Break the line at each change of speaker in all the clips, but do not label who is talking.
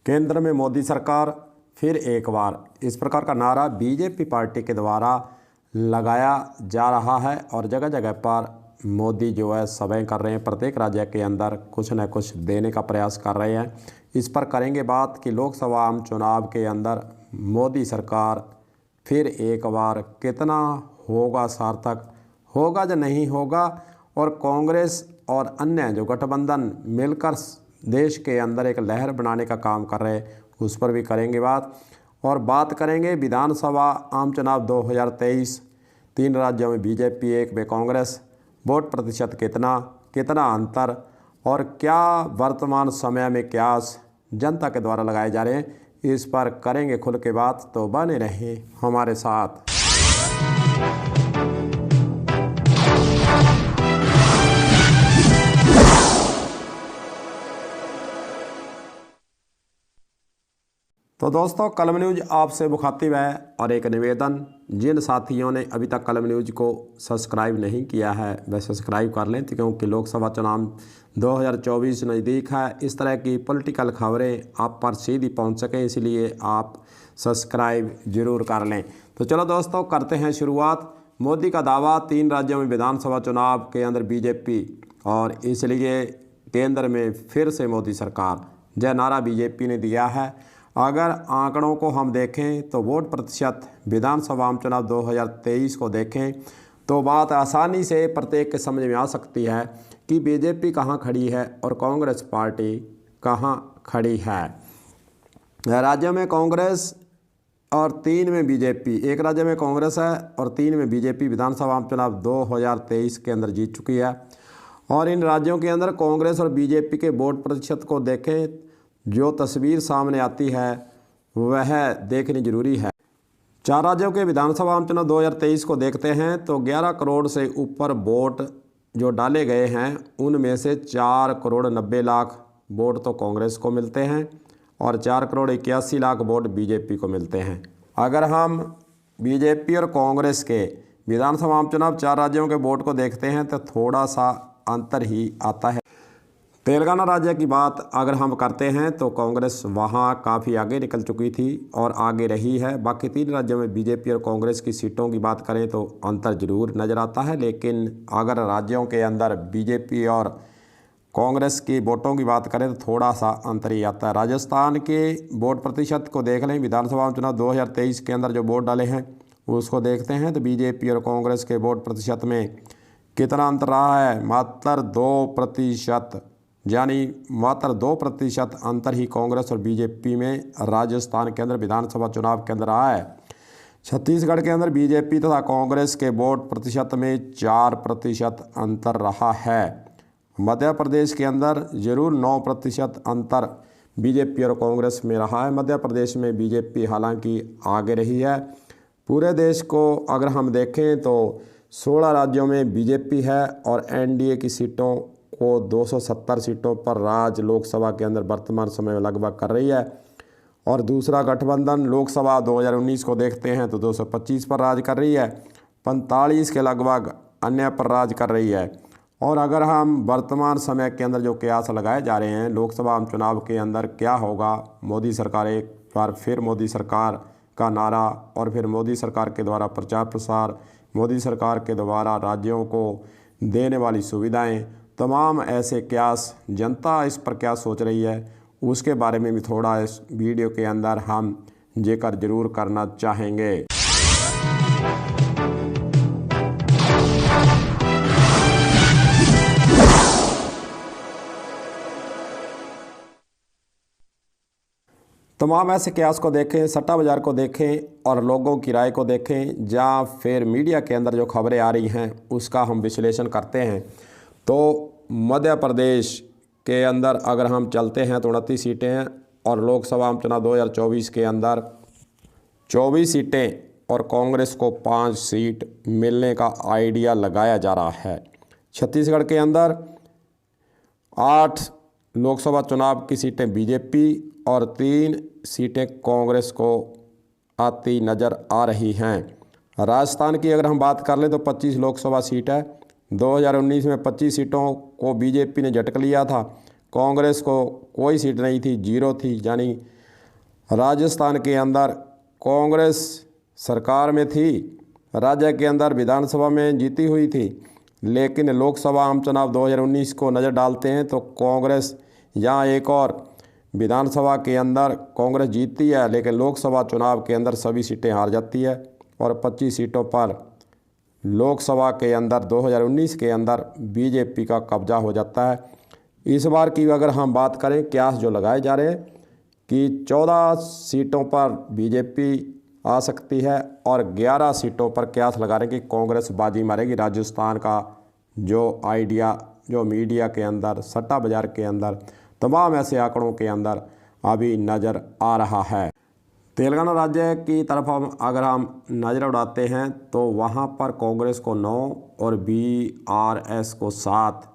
केंद्र में मोदी सरकार फिर एक बार, इस प्रकार का नारा बीजेपी पार्टी के द्वारा लगाया जा रहा है और जगह जगह पर मोदी जो है सभाएं कर रहे हैं। प्रत्येक राज्य के अंदर कुछ न कुछ देने का प्रयास कर रहे हैं। इस पर करेंगे बात कि लोकसभा आम चुनाव के अंदर मोदी सरकार फिर एक बार कितना होगा सार्थक, होगा या नहीं होगा, और कांग्रेस और अन्य जो गठबंधन मिलकर देश के अंदर एक लहर बनाने का काम कर रहे हैं, उस पर भी करेंगे बात। और बात करेंगे विधानसभा आम चुनाव 2023, 3 राज्यों में बीजेपी, 1 में कांग्रेस, वोट प्रतिशत कितना अंतर और क्या वर्तमान समय में क्यास जनता के द्वारा लगाए जा रहे हैं, इस पर करेंगे खुल के बात। तो बने रहें हमारे साथ। तो दोस्तों, कलम न्यूज़ आपसे मुखातिब है और एक निवेदन, जिन साथियों ने अभी तक कलम न्यूज़ को सब्सक्राइब नहीं किया है वह सब्सक्राइब कर लें, क्योंकि लोकसभा चुनाव 2024 नज़दीक है। इस तरह की पॉलिटिकल खबरें आप पर सीधी पहुंच सकें, इसलिए आप सब्सक्राइब जरूर कर लें। तो चलो दोस्तों, करते हैं शुरुआत। मोदी का दावा, 3 राज्यों में विधानसभा चुनाव के अंदर बीजेपी, और इसलिए केंद्र में फिर से मोदी सरकार, यह नारा बीजेपी ने दिया है। अगर आंकड़ों को हम देखें तो वोट प्रतिशत विधानसभा आम चुनाव 2023 को देखें तो बात आसानी से प्रत्येक के समझ में आ सकती है कि बीजेपी कहां खड़ी है और कांग्रेस पार्टी कहां खड़ी है। राज्यों में कांग्रेस और 3 में बीजेपी, एक राज्य में कांग्रेस है और 3 में बीजेपी विधानसभा आम चुनाव 2023 के अंदर जीत चुकी है। और इन राज्यों के अंदर कांग्रेस और बीजेपी के वोट प्रतिशत को देखें, जो तस्वीर सामने आती है वह देखनी जरूरी है। 4 राज्यों के विधानसभा आम चुनाव 2023 को देखते हैं तो 11 करोड़ से ऊपर वोट जो डाले गए हैं, उनमें से 4 करोड़ 90 लाख वोट तो कांग्रेस को मिलते हैं और 4 करोड़ 81 लाख वोट बीजेपी को मिलते हैं। अगर हम बीजेपी और कांग्रेस के विधानसभा आम चुनाव 4 राज्यों के वोट को देखते हैं तो थोड़ा सा अंतर ही आता है। तेलंगाना राज्य की बात अगर हम करते हैं तो कांग्रेस वहां काफ़ी आगे निकल चुकी थी और आगे रही है। बाकी 3 राज्यों में बीजेपी और कांग्रेस की सीटों की बात करें तो अंतर जरूर नज़र आता है, लेकिन अगर राज्यों के अंदर बीजेपी और कांग्रेस की वोटों की बात करें तो थोड़ा सा अंतर ही आता है। राजस्थान के वोट प्रतिशत को देख लें, विधानसभा चुनाव 2023 के अंदर जो वोट डाले हैं उसको देखते हैं तो बीजेपी और कांग्रेस के वोट प्रतिशत में कितना अंतर रहा है, मात्र 2%, यानी मात्र 2% अंतर ही कांग्रेस और बीजेपी में राजस्थान के अंदर विधानसभा चुनाव के अंदर रहा है। छत्तीसगढ़ के अंदर बीजेपी तथा कांग्रेस के वोट प्रतिशत में 4% अंतर रहा है। मध्य प्रदेश के अंदर जरूर 9% अंतर बीजेपी और कांग्रेस में रहा है। मध्य प्रदेश में बीजेपी हालांकि आगे रही है। पूरे देश को अगर हम देखें तो 16 राज्यों में बीजेपी है और एनडीए की सीटों को 270 सीटों पर राज लोकसभा के अंदर वर्तमान समय में लगभग कर रही है। और दूसरा गठबंधन लोकसभा 2019 को देखते हैं तो 225 पर राज कर रही है, 45 के लगभग अन्य पर राज कर रही है। और अगर हम वर्तमान समय के अंदर जो कयास लगाए जा रहे हैं लोकसभा आम चुनाव के अंदर क्या होगा, मोदी सरकार एक बार फिर मोदी सरकार का नारा और फिर मोदी सरकार के द्वारा प्रचार प्रसार, मोदी सरकार के द्वारा राज्यों को देने वाली सुविधाएं, तमाम ऐसे कयास जनता इस पर क्या सोच रही है, उसके बारे में भी थोड़ा इस वीडियो के अंदर हम जिक्र जरूर करना चाहेंगे। तमाम ऐसे कयास को देखें, सट्टा बाज़ार को देखें और लोगों की राय को देखें, या फिर मीडिया के अंदर जो खबरें आ रही हैं उसका हम विश्लेषण करते हैं तो मध्य प्रदेश के अंदर अगर हम चलते हैं तो 29 सीटें हैं और लोकसभा आम चुनाव 2024 के अंदर 24 सीटें और कांग्रेस को 5 सीट मिलने का आइडिया लगाया जा रहा है। छत्तीसगढ़ के अंदर 8 लोकसभा चुनाव की सीटें बीजेपी और 3 सीटें कांग्रेस को आती नज़र आ रही हैं। राजस्थान की अगर हम बात कर लें तो 25 लोकसभा सीट है। 2019 में 25 सीटों को बीजेपी ने झटक लिया था, कांग्रेस को कोई सीट नहीं थी, 0 थी, यानी राजस्थान के अंदर कांग्रेस सरकार में थी, राज्य के अंदर विधानसभा में जीती हुई थी, लेकिन लोकसभा आम चुनाव 2019 को नज़र डालते हैं तो कांग्रेस यहाँ एक और विधानसभा के अंदर कांग्रेस जीतती है, लेकिन लोकसभा चुनाव के अंदर सभी सीटें हार जाती है और 25 सीटों पर लोकसभा के अंदर 2019 के अंदर बीजेपी का कब्जा हो जाता है। इस बार की अगर हम बात करें क्यास जो लगाए जा रहे हैं कि 14 सीटों पर बीजेपी आ सकती है और 11 सीटों पर क्यास लगा रहे हैं कि कांग्रेस बाजी मारेगी। राजस्थान का जो आइडिया जो मीडिया के अंदर, सट्टा बाजार के अंदर, तमाम ऐसे आंकड़ों के अंदर अभी नज़र आ रहा है। तेलंगाना राज्य की तरफ अगर हम नज़र उड़ाते हैं तो वहाँ पर कांग्रेस को 9 और BRS को 7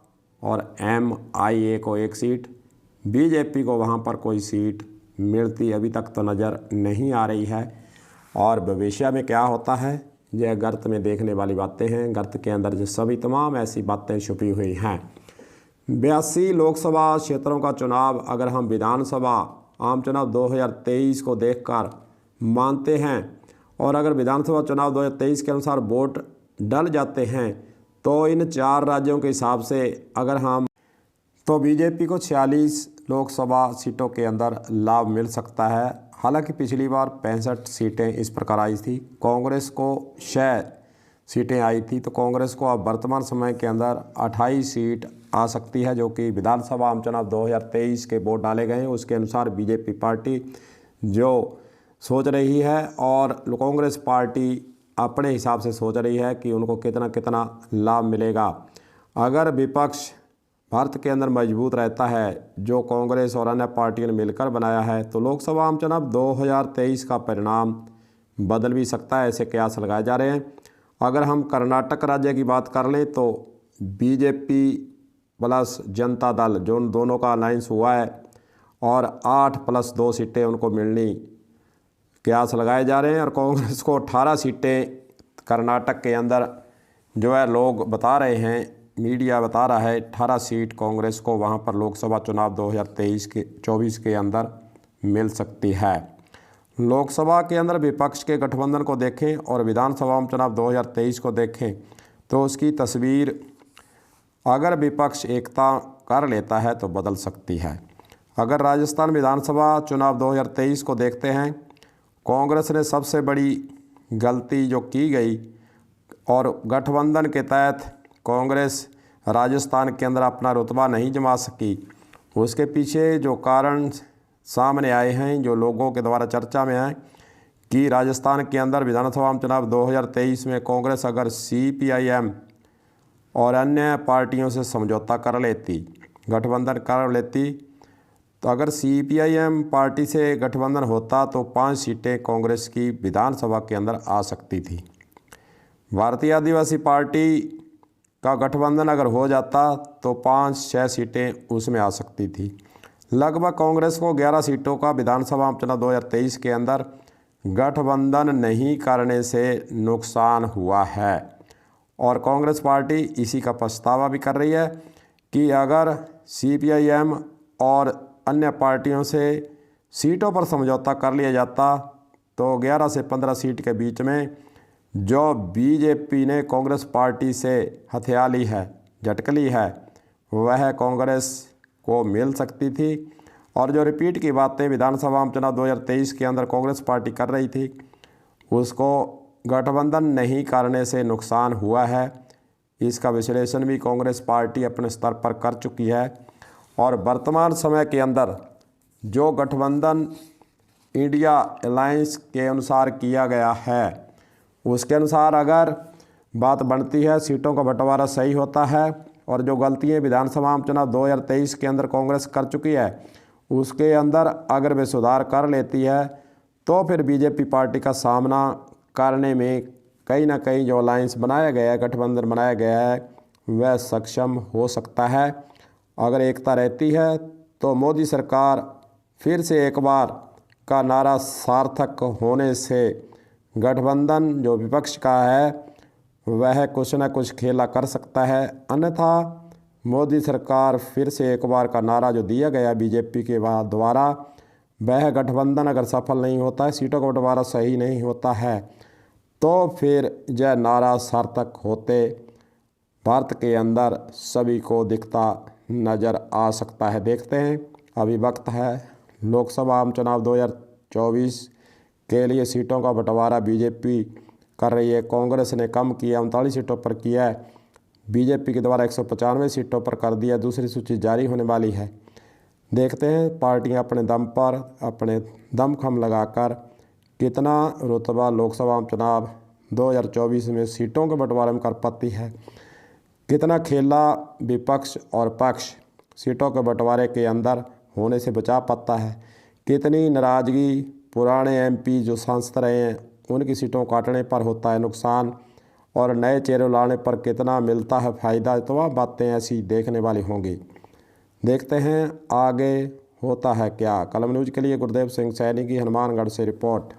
और MIA को 1 सीट, बीजेपी को वहाँ पर कोई सीट मिलती अभी तक तो नज़र नहीं आ रही है। और भविष्य में क्या होता है यह गर्त में देखने वाली बातें हैं। गर्त के अंदर जो सभी तमाम ऐसी बातें छुपी हुई हैं। 82 लोकसभा क्षेत्रों का चुनाव अगर हम विधानसभा आम चुनाव 2023 को देखकर मानते हैं और अगर विधानसभा चुनाव 2023 के अनुसार वोट डल जाते हैं तो इन 4 राज्यों के हिसाब से अगर हम तो बीजेपी को 46 लोकसभा सीटों के अंदर लाभ मिल सकता है। हालांकि पिछली बार 65 सीटें इस प्रकार आई थी, कांग्रेस को 6 सीटें आई थी, तो कांग्रेस को अब वर्तमान समय के अंदर 28 सीट आ सकती है, जो कि विधानसभा आम चुनाव 2023 के वोट डाले गए हैं उसके अनुसार बीजेपी पार्टी जो सोच रही है और कांग्रेस पार्टी अपने हिसाब से सोच रही है कि उनको कितना कितना लाभ मिलेगा। अगर विपक्ष भारत के अंदर मजबूत रहता है, जो कांग्रेस और अन्य पार्टियों ने मिलकर बनाया है, तो लोकसभा आम चुनाव 2023 का परिणाम बदल भी सकता है, ऐसे कयास लगाए जा रहे हैं। अगर हम कर्नाटक राज्य की बात कर लें तो बीजेपी प्लस जनता दल जो उन दोनों का अलायंस हुआ है और 8+2 सीटें उनको मिलनी कयास लगाए जा रहे हैं और कांग्रेस को 18 सीटें कर्नाटक के अंदर जो है लोग बता रहे हैं, मीडिया बता रहा है 18 सीट कांग्रेस को वहां पर लोकसभा चुनाव 2024 के अंदर मिल सकती है। लोकसभा के अंदर विपक्ष के गठबंधन को देखें और विधानसभा चुनाव 2023 को देखें तो उसकी तस्वीर अगर विपक्ष एकता कर लेता है तो बदल सकती है। अगर राजस्थान विधानसभा चुनाव 2023 को देखते हैं, कांग्रेस ने सबसे बड़ी गलती जो की गई और गठबंधन के तहत कांग्रेस राजस्थान के अंदर अपना रुतबा नहीं जमा सकी, उसके पीछे जो कारण सामने आए हैं, जो लोगों के द्वारा चर्चा में आए कि राजस्थान के अंदर विधानसभा चुनाव 2023 में कांग्रेस अगर CPIM और अन्य पार्टियों से समझौता कर लेती, गठबंधन कर लेती, तो अगर CPIM पार्टी से गठबंधन होता तो 5 सीटें कांग्रेस की विधानसभा के अंदर आ सकती थी। भारतीय आदिवासी पार्टी का गठबंधन अगर हो जाता तो 5-6 सीटें उसमें आ सकती थी। लगभग कांग्रेस को 11 सीटों का विधानसभा चुनाव 2023 के अंदर गठबंधन नहीं करने से नुकसान हुआ है और कांग्रेस पार्टी इसी का पछतावा भी कर रही है कि अगर CPIM और अन्य पार्टियों से सीटों पर समझौता कर लिया जाता तो 11 से 15 सीट के बीच में जो बीजेपी ने कांग्रेस पार्टी से हथिया ली है, झटक ली है, वह कांग्रेस को मिल सकती थी। और जो रिपीट की बातें विधानसभा चुनाव 2023 के अंदर कांग्रेस पार्टी कर रही थी, उसको गठबंधन नहीं करने से नुकसान हुआ है। इसका विश्लेषण भी कांग्रेस पार्टी अपने स्तर पर कर चुकी है और वर्तमान समय के अंदर जो गठबंधन इंडिया अलायंस के अनुसार किया गया है, उसके अनुसार अगर बात बनती है, सीटों का बंटवारा सही होता है और जो गलतियाँ विधानसभा चुनाव 2023 के अंदर कांग्रेस कर चुकी है उसके अंदर अगर वे सुधार कर लेती है तो फिर बीजेपी पार्टी का सामना करने में कहीं ना कहीं जो अलायंस बनाया गया है, गठबंधन बनाया गया है, वह सक्षम हो सकता है। अगर एकता रहती है तो मोदी सरकार फिर से एक बार का नारा सार्थक होने से गठबंधन जो विपक्ष का है वह कुछ न कुछ खेला कर सकता है, अन्यथा मोदी सरकार फिर से एक बार का नारा जो दिया गया बीजेपी के द्वारा वह गठबंधन अगर सफल नहीं होता है, सीटों का बंटवारा सही नहीं होता है, तो फिर यह नारा सार्थक होते भारत के अंदर सभी को दिखता नज़र आ सकता है। देखते हैं, अभी वक्त है। लोकसभा आम चुनाव 2024 के लिए सीटों का बंटवारा बीजेपी कर रही है। कांग्रेस ने कम किया, 39 सीटों पर किया है। बीजेपी के द्वारा 195 सीटों पर कर दिया। दूसरी सूची जारी होने वाली है। देखते हैं पार्टियां अपने दम पर, अपने दमखम लगाकर कितना रुतबा लोकसभा चुनाव 2024 में सीटों के बंटवारे में कर पाती है, कितना खेला विपक्ष और पक्ष सीटों के बंटवारे के अंदर होने से बचा पाता है, कितनी नाराज़गी पुराने एमपी जो सांसद रहे हैं उनकी सीटों काटने पर होता है नुकसान, और नए चेहरे लाने पर कितना मिलता है फ़ायदा। तो वह बातें ऐसी देखने वाली होंगी। देखते हैं आगे होता है क्या। कलम न्यूज़ के लिए गुरदेव सिंह सैनी की हनुमानगढ़ से रिपोर्ट।